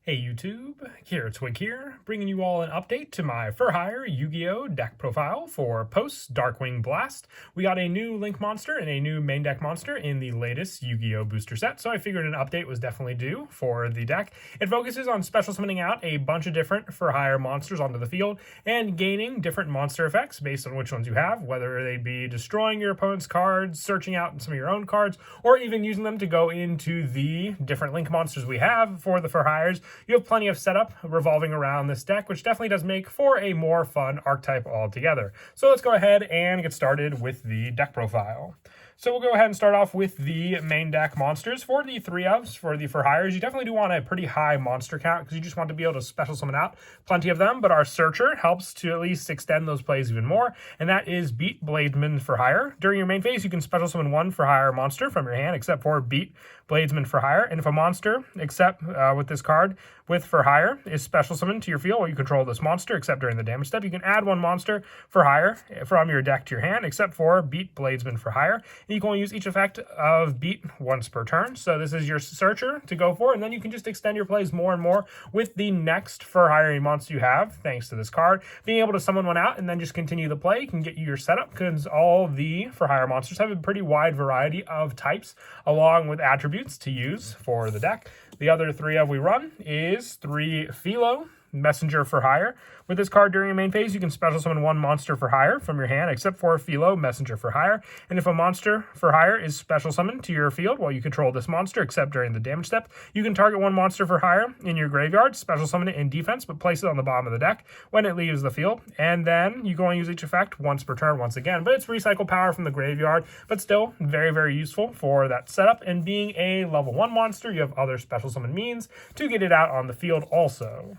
Hey YouTube, here Twig here, bringing you all an update to my For Hire Yu-Gi-Oh! Deck profile for post Darkwing Blast. We got a new Link monster and a new main deck monster in the latest Yu-Gi-Oh! Booster set, so I figured an update was definitely due for the deck. It focuses on special summoning out a bunch of different For Hire monsters onto the field and gaining different monster effects based on which ones you have, whether they be destroying your opponent's cards, searching out some of your own cards, or even using them to go into the different Link monsters we have for the For Hires. You have plenty of setup revolving around this deck, which definitely does make for a more fun archetype altogether. So let's go ahead and get started with the deck profile. So we'll go ahead and start off with the main deck monsters. For the 3-ofs, for the For Hires, you definitely do want a pretty high monster count because you just want to be able to special summon out plenty of them, but our Searcher helps to at least extend those plays even more, and that is Beat Bladesman For Hire. During your main phase, you can special summon one For Hire monster from your hand, except for Beat Bladesman For Hire, and if a monster, except with this card, with For Hire, is special summoned to your field while you control this monster, except during the damage step, you can add one monster For Hire from your deck to your hand, except for Beat Bladesman For Hire. And you can only use each effect of Beat once per turn. So this is your Searcher to go for, and then you can just extend your plays more and more with the next For Hire monster you have, thanks to this card. Being able to summon one out and then just continue the play can get you your setup, because all the For Hire monsters have a pretty wide variety of types, along with attributes to use for the deck. The other 3-of we run is 3 Philo, Messenger For Hire. With this card during your main phase, you can special summon one monster For Hire from your hand, except for Philo, Messenger For Hire. And if a monster For Hire is special summoned to your field while you control this monster, except during the damage step, you can target one monster For Hire in your graveyard, special summon it in defense, but place it on the bottom of the deck when it leaves the field. And then you go and use each effect once per turn once again. But it's recycle power from the graveyard, but still very, very useful for that setup. And being a level 1 monster, you have other special summon means to get it out on the field also.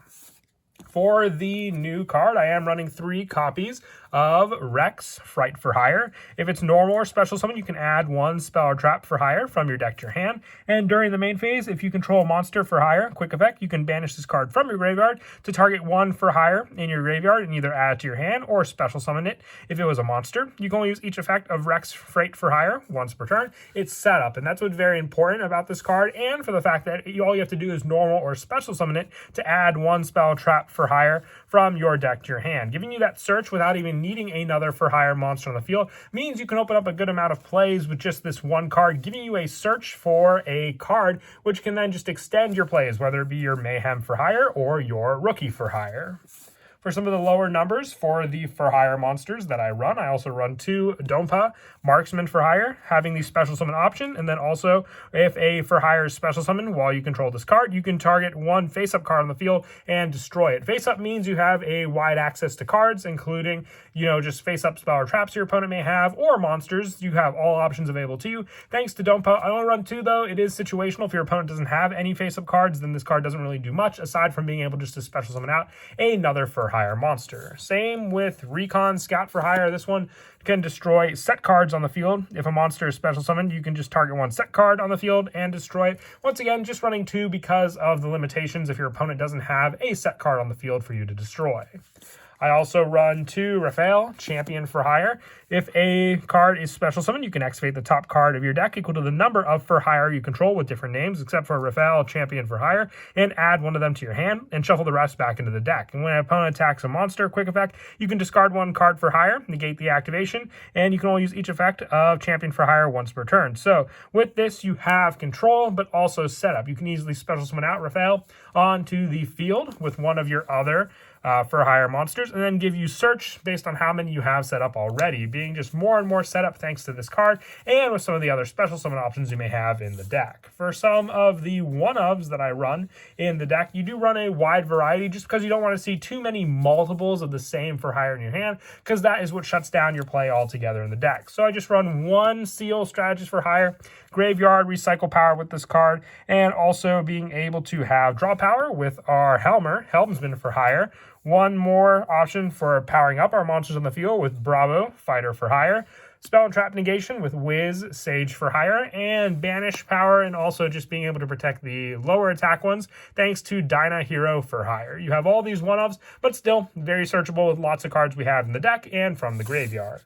For the new card, I am running 3 copies of Rex, Fright For Hire. If it's normal or special summon, you can add one spell or trap For Hire from your deck to your hand. And during the main phase, if you control a monster For Hire, quick effect, you can banish this card from your graveyard to target one For Hire in your graveyard and either add it to your hand or special summon it if it was a monster. You can only use each effect of Rex, Fright For Hire once per turn. It's set up, and that's what's very important about this card, and for the fact that all you have to do is normal or special summon it to add one spell trap For Hire from your deck to your hand. Giving you that search without even needing another For Hire monster on the field means you can open up a good amount of plays with just this one card, giving you a search for a card which can then just extend your plays, whether it be your Mayhem For Hire or your Rookie For Hire. For some of the lower numbers for the For Hire monsters that I run, I also run 2 Dompa Marksman For Hire, having the special summon option, and then also if a For Hire is special summon while you control this card, you can target one face-up card on the field and destroy it. Face-up means you have a wide access to cards, including, just face-up spell or traps your opponent may have, or monsters. You have all options available to you. Thanks to Dompa, I only run 2 though. It is situational. If your opponent doesn't have any face-up cards, then this card doesn't really do much, aside from being able just to special summon out another For Hire monster. Same with Recon Scout For Hire. This one can destroy set cards on the field. If a monster is special summoned, you can just target one set card on the field and destroy it. Once again, just running 2 because of the limitations if your opponent doesn't have a set card on the field for you to destroy. I also run 2 Raphael, Champion For Hire. If a card is special summoned, you can activate the top card of your deck equal to the number of For Hire you control with different names, except for Raphael, Champion For Hire, and add one of them to your hand and shuffle the rest back into the deck. And when an opponent attacks a monster, quick effect, you can discard one card For Hire, negate the activation, and you can only use each effect of Champion For Hire once per turn. So with this, you have control, but also setup. You can easily special summon out Raphael onto the field with one of your other For Hire monsters, and then give you search based on how many you have set up already, being just more and more setup thanks to this card and with some of the other special summon options you may have in the deck. For some of the 1-ofs that I run in the deck, you do run a wide variety just because you don't want to see too many multiples of the same For Hire in your hand, because that is what shuts down your play altogether in the deck. So I just run 1 Seal Strategist For Hire, graveyard recycle power with this card, and also being able to have draw power with our Helmsman For Hire. One more option for powering up our monsters on the field with Bravo, Fighter For Hire. Spell and Trap Negation with Wiz, Sage For Hire. And Banish power, and also just being able to protect the lower attack ones thanks to Dyna Hero For Hire. You have all these 1-ofs, but still very searchable with lots of cards we have in the deck and from the graveyard.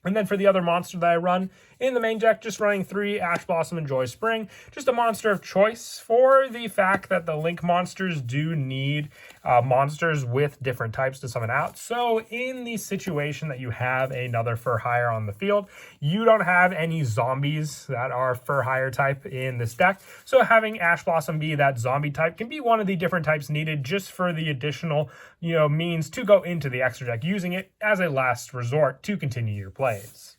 And then for the other monster that I run In the main deck, just running 3 Ash Blossom and Joy Spring, just a monster of choice for the fact that the Link monsters do need monsters with different types to summon out. So in the situation that you have another for hire on the field, you don't have any zombies that are for hire type in this deck. So having Ash Blossom be that zombie type can be one of the different types needed just for the additional, means to go into the extra deck, using it as a last resort to continue your plays.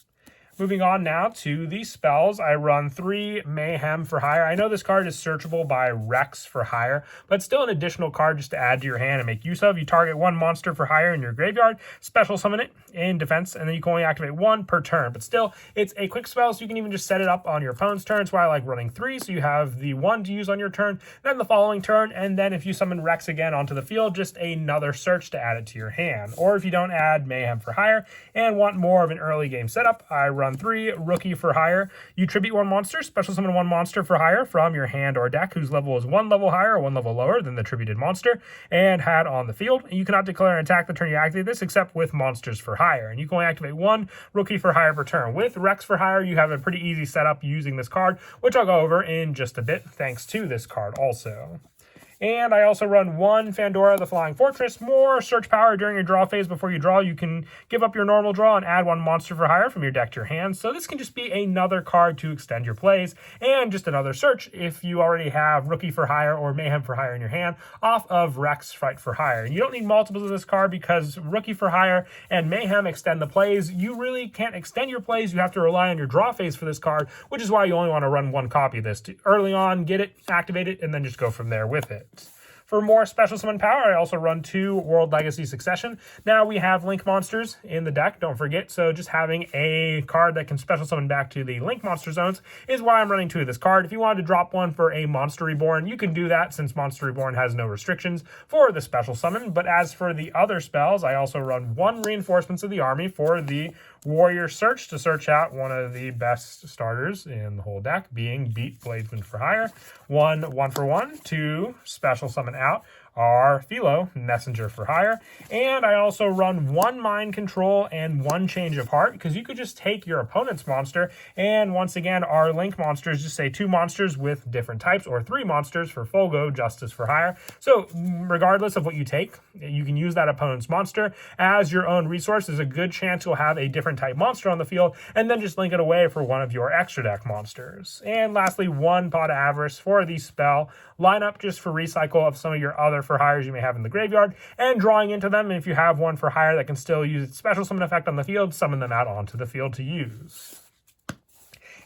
Moving on now to the spells, I run 3 Mayhem for hire. I know this card is searchable by Rex for hire, but still an additional card just to add to your hand and make use of. You target 1 monster for hire in your graveyard, special summon it in defense, and then you can only activate 1 per turn. But still, it's a quick spell, so you can even just set it up on your opponent's turn. That's why I like running 3, so you have the 1 to use on your turn, then the following turn, and then if you summon Rex again onto the field, just another search to add it to your hand. Or if you don't add Mayhem for hire and want more of an early game setup, I run 3 Rookie for hire. You tribute 1 monster, special summon 1 monster for hire from your hand or deck whose level is 1 level higher or 1 level lower than the tributed monster and had on the field. You cannot declare an attack the turn you activate this except with monsters for hire, and you can only activate 1 Rookie for hire per turn. With Rex for hire, you have a pretty easy setup using this card, which I'll go over in just a bit thanks to this card also. And I also run 1 Fandora the Flying Fortress, more search power during your draw phase. Before you draw, you can give up your normal draw and add 1 monster for hire from your deck to your hand. So this can just be another card to extend your plays, and just another search if you already have Rookie for hire or Mayhem for hire in your hand off of Rex Fright for hire. And you don't need multiples of this card because Rookie for hire and Mayhem extend the plays. You really can't extend your plays. You have to rely on your draw phase for this card, which is why you only want to run 1 copy of this to early on, get it, activate it, and then just go from there with it. For more special summon power, I also run 2 World Legacy Succession. Now we have Link monsters in the deck, don't forget, so just having a card that can special summon back to the Link monster zones is why I'm running 2 of this card. If you wanted to drop 1 for a Monster Reborn, you can do that since Monster Reborn has no restrictions for the special summon. But as for the other spells, I also run 1 Reinforcements of the Army for the Warrior Search to search out one of the best starters in the whole deck, being Beat Bladesman for hire. 1 1-for-1 to special summon out are Philo, Messenger for hire. And I also run 1 Mind Control and 1 Change of Heart, because you could just take your opponent's monster, and once again, our Link monsters just say 2 monsters with different types, or 3 monsters for Folgo, Justice for hire. So regardless of what you take, you can use that opponent's monster as your own resource. There's a good chance you'll have a different type monster on the field, and then just link it away for one of your extra deck monsters. And lastly, 1 Pot of Avarice for the spell lineup, just for recycle of some of your other for hires you may have in the graveyard, and drawing into them. And if you have 1 for hire that can still use its special summon effect on the field, summon them out onto the field to use.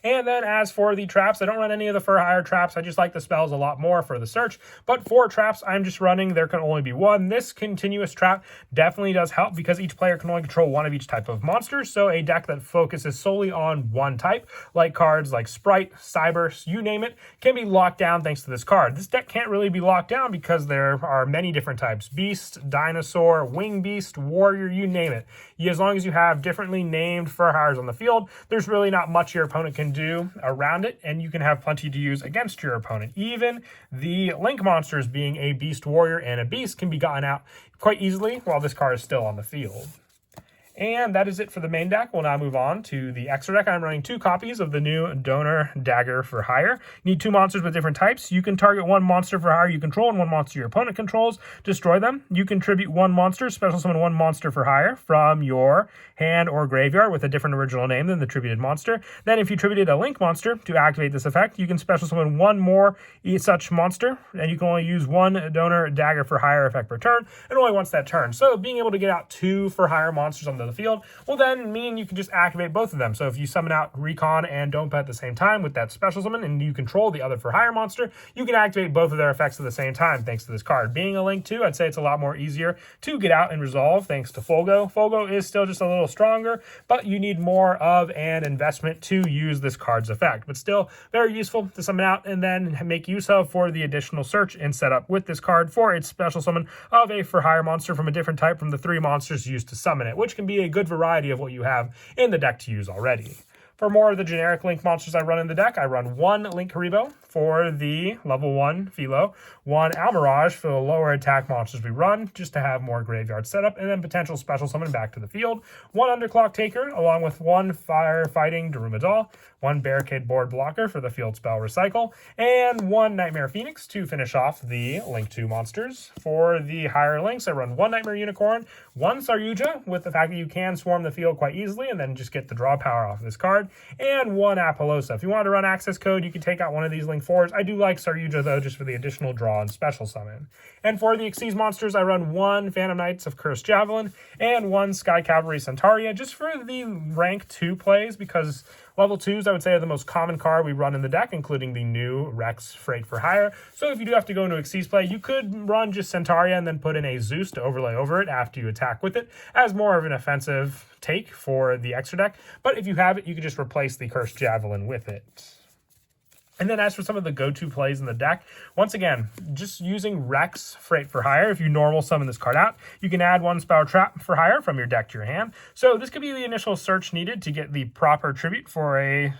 And then as for the traps, I don't run any of the for hire traps. I just like the spells a lot more for the search. But for traps, I'm just running, there can only be 1. This continuous trap definitely does help because each player can only control 1 of each type of monster. So a deck that focuses solely on 1 type, like cards like Sprite, Cyber, you name it, can be locked down thanks to this card. This deck can't really be locked down because there are many different types. Beast, Dinosaur, Wing Beast, Warrior, you name it. As long as you have differently named for hires on the field, there's really not much your opponent can do around it, and you can have plenty to use against your opponent. Even the Link monsters, being a Beast Warrior and a Beast, can be gotten out quite easily while this card is still on the field. And that is it for the main deck. We'll now move on to the extra deck. I'm running 2 copies of the new Donor Dagger for hire. You need 2 monsters with different types. You can target 1 monster for hire you control and 1 monster your opponent controls. Destroy them. You can tribute 1 monster, special summon 1 monster for hire from your hand or graveyard with a different original name than the tributed monster. Then if you tributed a Link monster to activate this effect, you can special summon 1 more such monster, and you can only use 1 Donor Dagger for hire effect per turn, and only once that turn. So being able to get out 2 for hire monsters on the field will then mean you can just activate both of them. So if you summon out Recon and Dompa at the same time with that special summon, and you control the other for hire monster, you can activate both of their effects at the same time thanks to this card. Being a Link 2, I'd say it's a lot more easier to get out and resolve thanks to Folgo. Folgo is still just a little stronger, but you need more of an investment to use this card's effect. But still very useful to summon out and then make use of for the additional search and setup with this card for its special summon of a for hire monster from a different type from the 3 monsters used to summon it, which can be a good variety of what you have in the deck to use already. For more of the generic Link monsters I run in the deck, I run 1 Link Haribo for the level 1 Philo, 1 Almirage for the lower attack monsters we run, just to have more graveyard setup, and then potential special summon back to the field, 1 Underclock Taker, along with 1 Firefighting Daruma Doll, 1 Barricade Board Blocker for the field spell Recycle, and 1 Nightmare Phoenix to finish off the Link 2 monsters. For the higher links, I run 1 Nightmare Unicorn, 1 Saryuja, with the fact that you can swarm the field quite easily, and then just get the draw power off of this card, and 1 Apollosa. If you want to run access code, you can take out one of these Link 4s. I do like Saryuja, though, just for the additional draw and special summon. And for the Xyz monsters, I run 1 Phantom Knights of Cursed Javelin and 1 Sky Cavalry Centaria, just for the rank 2 plays, because level 2s, I would say, are the most common card we run in the deck, including the new Rex Freight for Hire. So if you do have to go into Xyz play, you could run just Centaria and then put in a Zeus to overlay over it after you attack with it, as more of an offensive take for the extra deck. But if you have it, you can just replace the Cursed Javelin with it. And then as for some of the go-to plays in the deck, once again, just using Rex Freight for Hire. If you normal summon this card out, you can add 1 Spell Trap for Hire from your deck to your hand. So this could be the initial search needed to get the proper tribute for a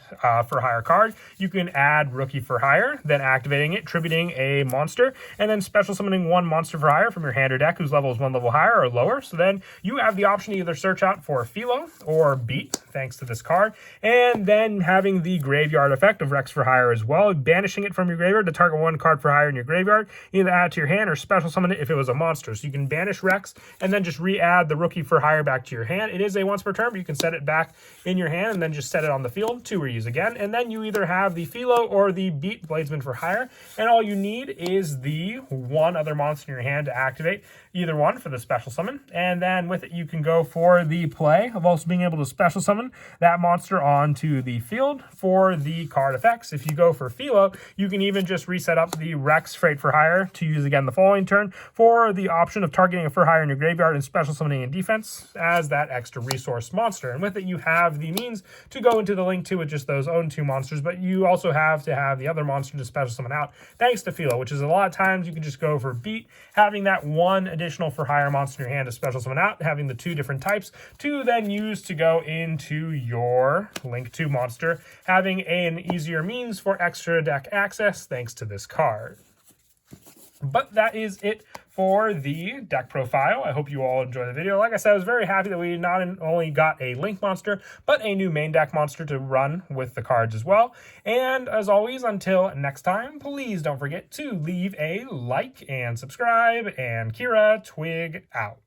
for hire card. You can add Rookie for Hire, then activating it, tributing a monster, and then special summoning 1 monster for hire from your hand or deck whose level is 1 level higher or lower. So then you have the option to either search out for Philo or Beat, thanks to this card, and then having the graveyard effect of Rex for Hire as well, banishing it from your graveyard to target 1 card for hire in your graveyard, either add it to your hand or special summon it if it was a monster. So you can banish Rex and then just re-add the Rookie for Hire back to your hand. It is a once per turn, but you can set it back in your hand and then just set it on the field to reuse again. And then you either have the Philo or the Beat Bladesman for Hire, and all you need is the 1 other monster in your hand to activate either one for the special summon. And then with it, you can go for the play of also being able to special summon that monster onto the field for the card effects. If you go for Philo, you can even just reset up the Rex Freight for Hire to use again the following turn for the option of targeting a for hire in your graveyard and special summoning in defense as that extra resource monster. And with it, you have the means to go into the Link 2 with just those own 2 monsters, but you also have to have the other monster to special summon out thanks to Philo, which is a lot of times you can just go for Beat, having that 1 additional for hire monster in your hand to special summon out, having the 2 different types to then use to go into your Link 2 monster, having an easier means for extra deck access thanks to this card. But that is it for the deck profile. I hope you all enjoyed the video. Like I said, I was very happy that we not only got a Link monster, but a new main deck monster to run with the cards as well. And as always, until next time, please don't forget to leave a like and subscribe, and Kira Twig out.